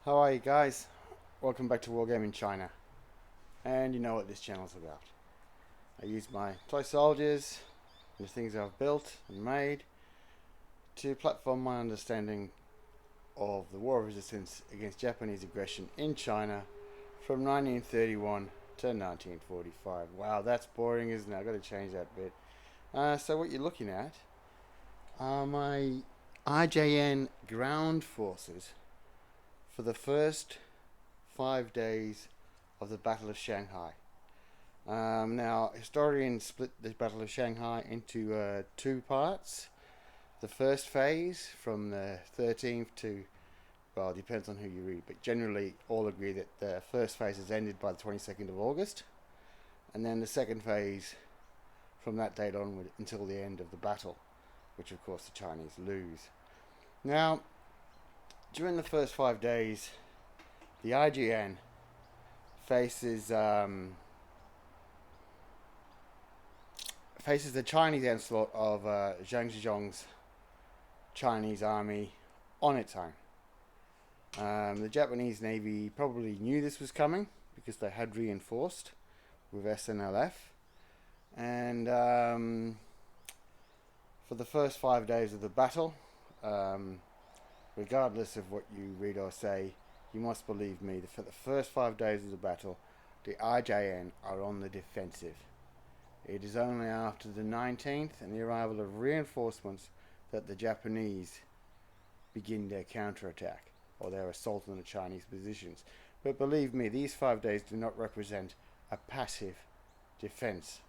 How are you guys? Welcome back to Wargaming China. And you know what this channel's about. I use my toy soldiers and the things I've built and made to platform my understanding of the war of resistance against Japanese aggression in China from 1931 to 1945. Wow, that's boring, isn't it? I've got to change that bit. So what you're looking at are my IJN ground forces for the first 5 days of the Battle of Shanghai. Now, historians split the Battle of Shanghai into two parts. The first phase, from the 13th to, well, it depends on who you read, but generally all agree that the first phase has ended by the 22nd of August, and then the second phase from that date onward until the end of the battle, which of course the Chinese lose. Now, during the first 5 days, the IJN faces the Chinese onslaught of Zhang Zhong's Chinese army on its own. The Japanese Navy probably knew this was coming because they had reinforced with SNLF, and for the first 5 days of the battle, regardless of what you read or say, you must believe me that for the first 5 days of the battle, the IJN are on the defensive. It is only after the 19th and the arrival of reinforcements that the Japanese begin their counterattack or their assault on the Chinese positions. But believe me, these 5 days do not represent a passive defense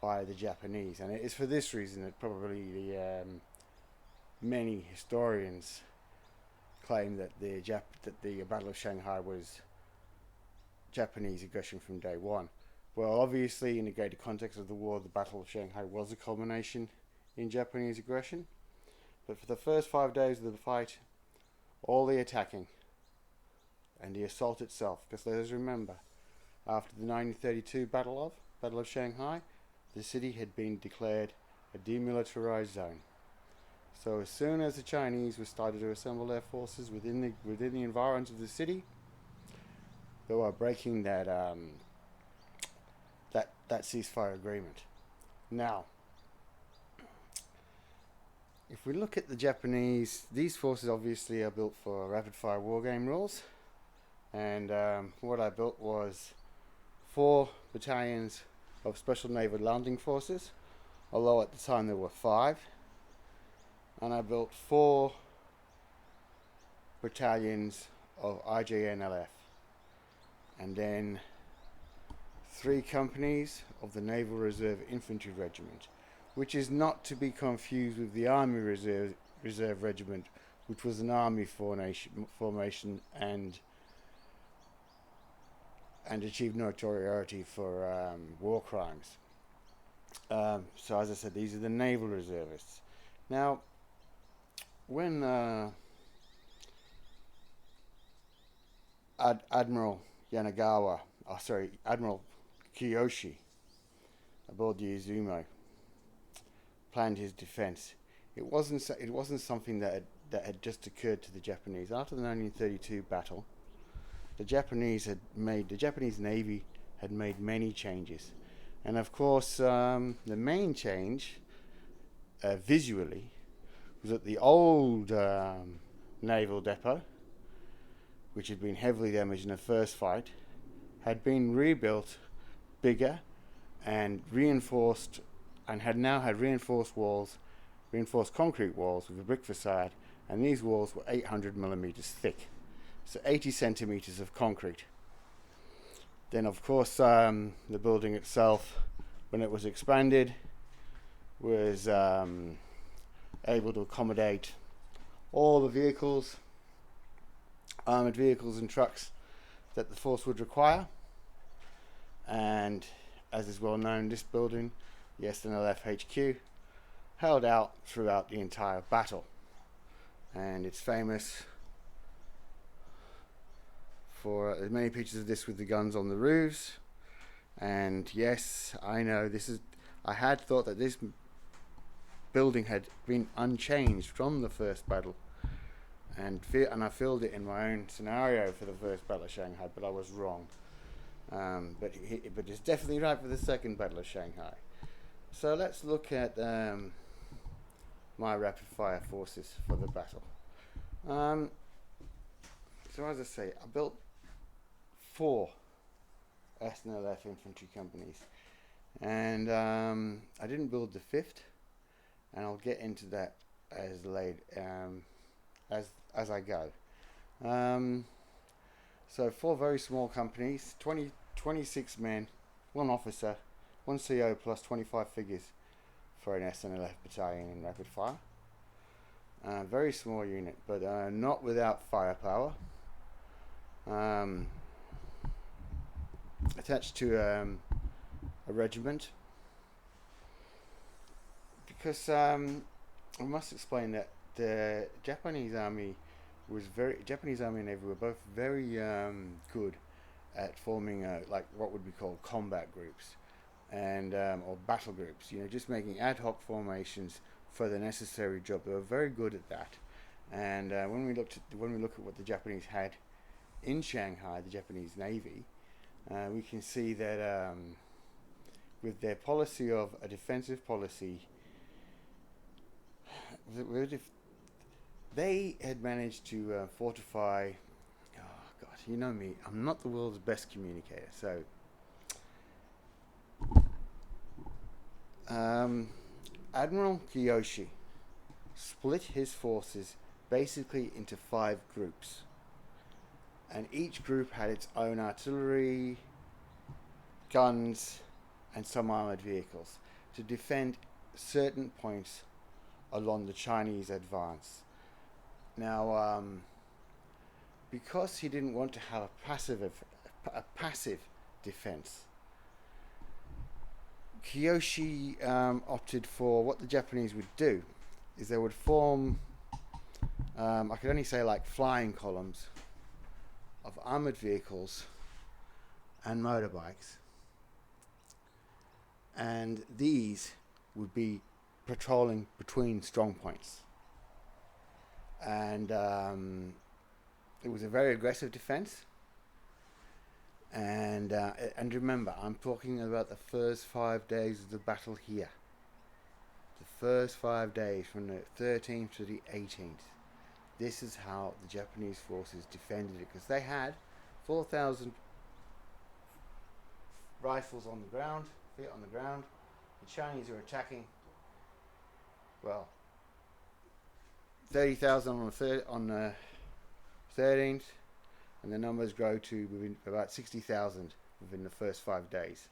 by the Japanese, and it is for this reason that probably many historians claim that the Battle of Shanghai was Japanese aggression from day one. Well, obviously, in the greater context of the war, the Battle of Shanghai was a culmination in Japanese aggression. But for the first 5 days of the fight, all the attacking and the assault itself, because let us remember, after the 1932 Battle of Shanghai, the city had been declared a demilitarized zone. So as soon as the Chinese were started to assemble their forces within the environs of the city, they were breaking that ceasefire agreement. Now, if we look at the Japanese, these forces obviously are built for rapid-fire wargame rules, and what I built was 4 battalions of Special Naval Landing Forces, although at the time there were 5. And I built 4 battalions of IJNLF, and then 3 companies of the Naval Reserve Infantry Regiment, which is not to be confused with the Army Reserve Regiment, which was an army formation and achieved notoriety for war crimes. So as I said, these are the Naval Reservists. Now, when Admiral Kiyoshi aboard the Izumo planned his defense, it wasn't something that had just occurred to the Japanese. After the 1932 battle, the Japanese Navy had made many changes, and of course, the main change visually was that the old naval depot, which had been heavily damaged in the first fight, had been rebuilt bigger and reinforced, and now had reinforced concrete walls with a brick facade, and these walls were 800 millimeters thick, so 80 centimeters of concrete. Then of course the building itself, when it was expanded, was able to accommodate all the vehicles, armoured vehicles and trucks that the force would require. And as is well known, this building, the SNLF HQ, held out throughout the entire battle, and it's famous for many pictures of this with the guns on the roofs. And yes, I know I had thought that this building had been unchanged from the first battle, and I filled it in my own scenario for the first Battle of Shanghai, but I was wrong. But it's definitely right for the second Battle of Shanghai. So let's look at my rapid fire forces for the battle. So as I say, I built 4 SNLF infantry companies, and I didn't build the 5th, and I'll get into that as I go. So 4 very small companies, 26 men, 1 officer, 1 CO plus 25 figures for an SNLF battalion in rapid fire. Very small unit, but not without firepower. Attached to a regiment, because I must explain that the Japanese Army and Navy were both very good at forming like what would be called combat groups and or battle groups. Just making ad hoc formations for the necessary job. They were very good at that. And when we look at what the Japanese had in Shanghai, the Japanese Navy, we can see that with their policy of a defensive policy, they had managed to fortify. Oh God, you know me, I'm not the world's best communicator, so Admiral Kiyoshi split his forces basically into 5 groups, and each group had its own artillery, guns, and some armored vehicles to defend certain points along the Chinese advance. Now, because he didn't want to have a passive defense, Kiyoshi opted for what the Japanese would do is they would form, I could only say like flying columns of armored vehicles and motorbikes, and these would be patrolling between strong points. And it was a very aggressive defense. And remember, I'm talking about the first 5 days of the battle here. The first 5 days, from the 13th to the 18th. This is how the Japanese forces defended it, because they had 4,000 rifles on the ground, feet on the ground. The Chinese were attacking, well, 30,000 on the 13th, and the numbers grow to about 60,000 within the first 5 days.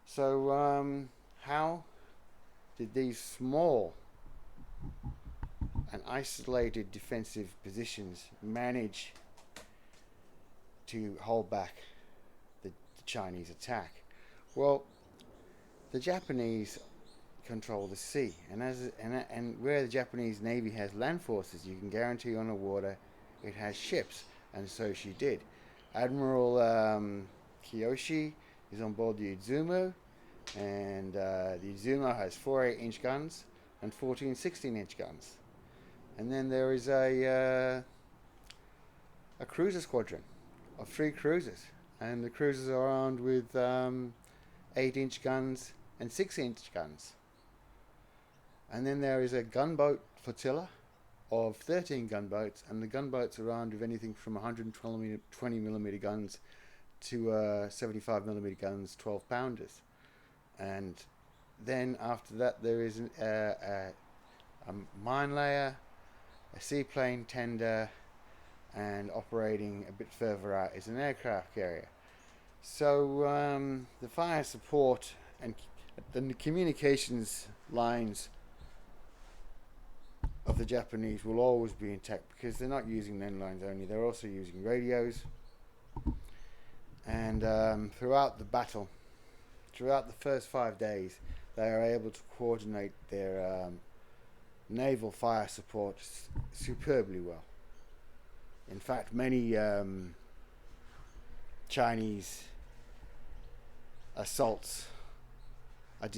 So how did these small and isolated defensive positions manage to hold back the Chinese attack? Well, the Japanese control the sea, and where the Japanese Navy has land forces, you can guarantee on the water it has ships, and so she did. Admiral Kiyoshi is on board the Izumo, and the Izumo has 4 8-inch guns and 14 16-inch guns. And then there is a cruiser squadron of 3 cruisers, and the cruisers are armed with 8-inch guns and 6-inch guns. And then there is a gunboat flotilla of 13 gunboats, and the gunboats are armed with anything from 120mm guns to 75mm guns, 12-pounders. And then after that there is a mine layer, a seaplane tender, and operating a bit further out is an aircraft carrier. So the fire support and the communications lines of the Japanese will always be intact, because they're not using landlines only, they're also using radios. And throughout the battle, throughout the first 5 days, they are able to coordinate their naval fire support superbly well. In fact, many Chinese assaults are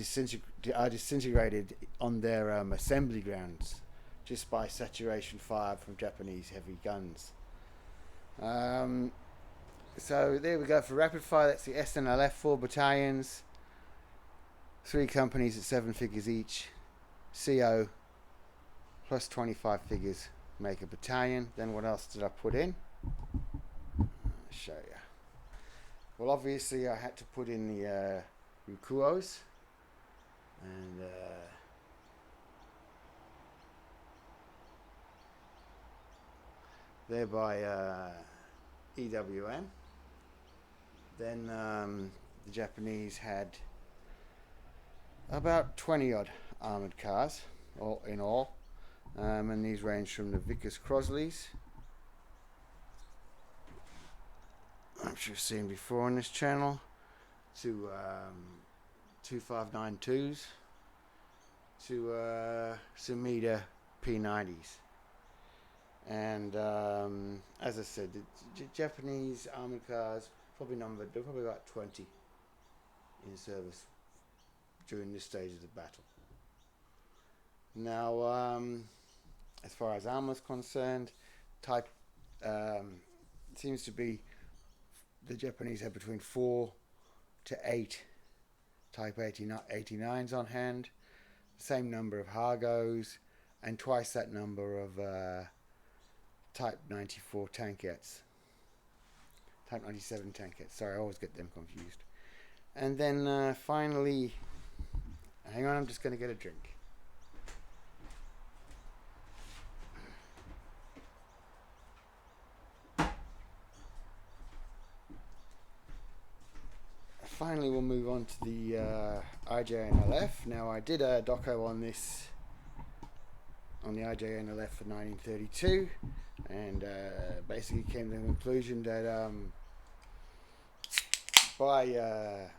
disintegrated on their assembly grounds, just by saturation fire from Japanese heavy guns. Um, so there we go for rapid fire. That's the SNLF, 4 battalions, 3 companies at 7 figures each. CO plus 25 figures make a battalion. Then what else did I put in? I'll show you. Well, obviously I had to put in the Rukuos, and they're by EWM. Then the Japanese had about 20 odd armoured cars all in all, and these range from the Vickers Crosleys, which you've seen before on this channel, to 2592s, to Sumida P90s. And as I said, the Japanese armoured cars they're probably about 20 in service during this stage of the battle. Now, as far as armour is concerned, type seems to be the Japanese have between 4 to 8 Type 89s on hand, same number of Hargos, and twice that number of Type 94 tankettes. Type 97 tankettes. Sorry, I always get them confused. And then finally, hang on, I'm just going to get a drink. Finally, we'll move on to the IJN LF. Now, I did a doco on this, on the IJN LF for 1932, and basically came to the conclusion that by the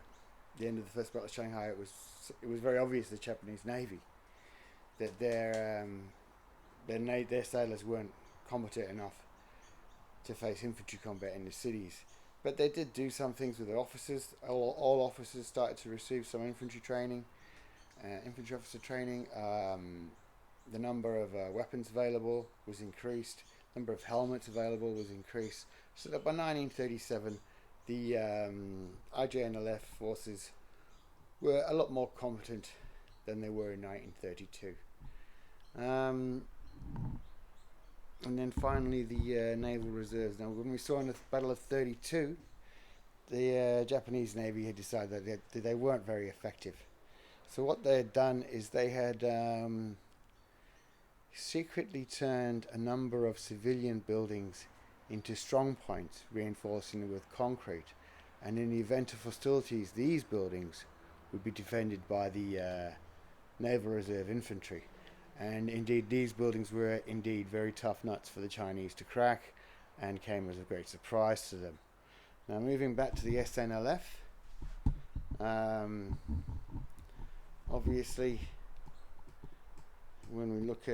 end of the First Battle of Shanghai, it was very obvious to the Japanese Navy that their sailors weren't competent enough to face infantry combat in the cities. But they did do some things with their officers. All officers started to receive some infantry training, infantry officer training. The number of weapons available was increased. The number of helmets available was increased. So that by 1937, the IJN forces were a lot more competent than they were in 1932. And then finally the naval reserves. Now, when we saw in the Battle of 32, the Japanese Navy had decided that they weren't very effective. So what they had done is they had secretly turned a number of civilian buildings into strong points, reinforcing them with concrete. And in the event of hostilities, these buildings would be defended by the Naval Reserve Infantry. And indeed, these buildings were indeed very tough nuts for the Chinese to crack, and came as a great surprise to them. Now, moving back to the SNLF, obviously, when we look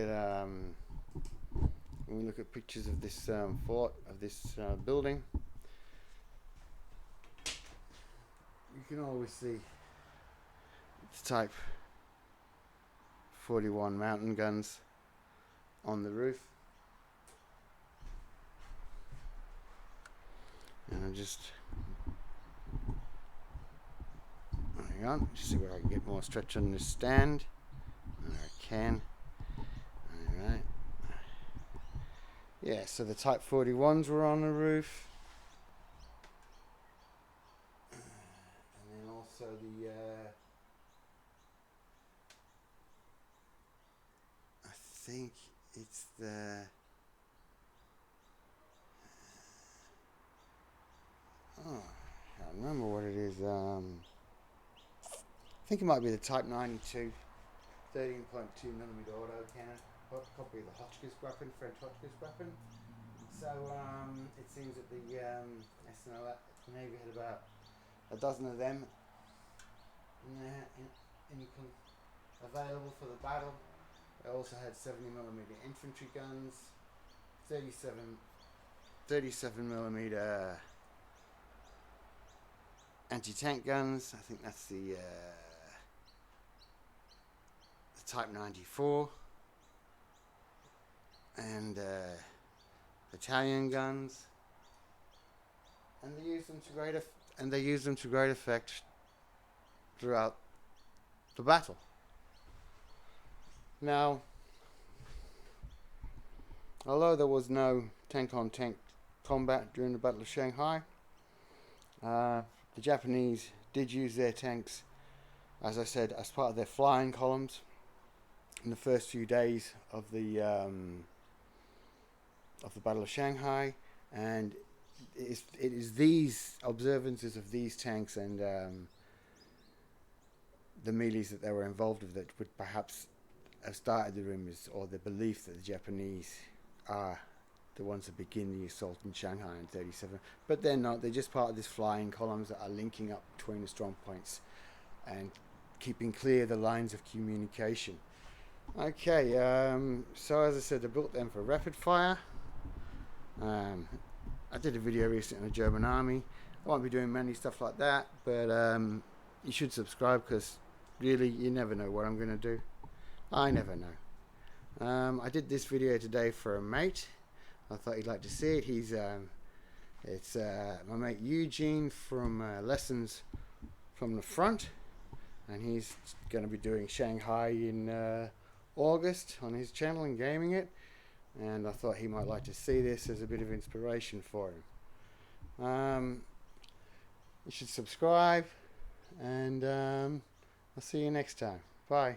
at pictures of this fort, of this building, you can always see it's Type 41 mountain guns on the roof. And I just hang on, just see where I can get more stretch on this stand. There I can. Alright. Yeah, so the Type 41s were on the roof. And then also the I think it's the I can't remember what it is. I think it might be the Type 92 13.2mm auto cannon, copy of the Hotchkiss weapon, French Hotchkiss weapon. So it seems that the SNL Navy had about a dozen of them available for the battle. They also had 70mm infantry guns, 37mm anti-tank guns. I think that's the Type 94. and battalion guns, and they use them to great effect throughout the battle. Now, although there was no tank-on-tank combat during the Battle of Shanghai, the Japanese did use their tanks, as I said, as part of their flying columns in the first few days of the Battle of Shanghai, and it is these observances of these tanks and the melees that they were involved with that would perhaps have started the rumors or the belief that the Japanese are the ones that begin the assault in Shanghai in 37. But they're not. They're just part of this flying columns that are linking up between the strong points and keeping clear the lines of communication. Okay, so as I said, I built them for rapid fire. I did a video recently on the German army. I won't be doing many stuff like that, but you should subscribe, because really you never know what I'm going to do. I never know. I did this video today for a mate. I thought he'd like to see it. It's my mate Eugene from Lessons from the Front, and he's going to be doing Shanghai in August on his channel and gaming it, and I thought he might like to see this as a bit of inspiration for him. You should subscribe, and I'll see you next time. Bye.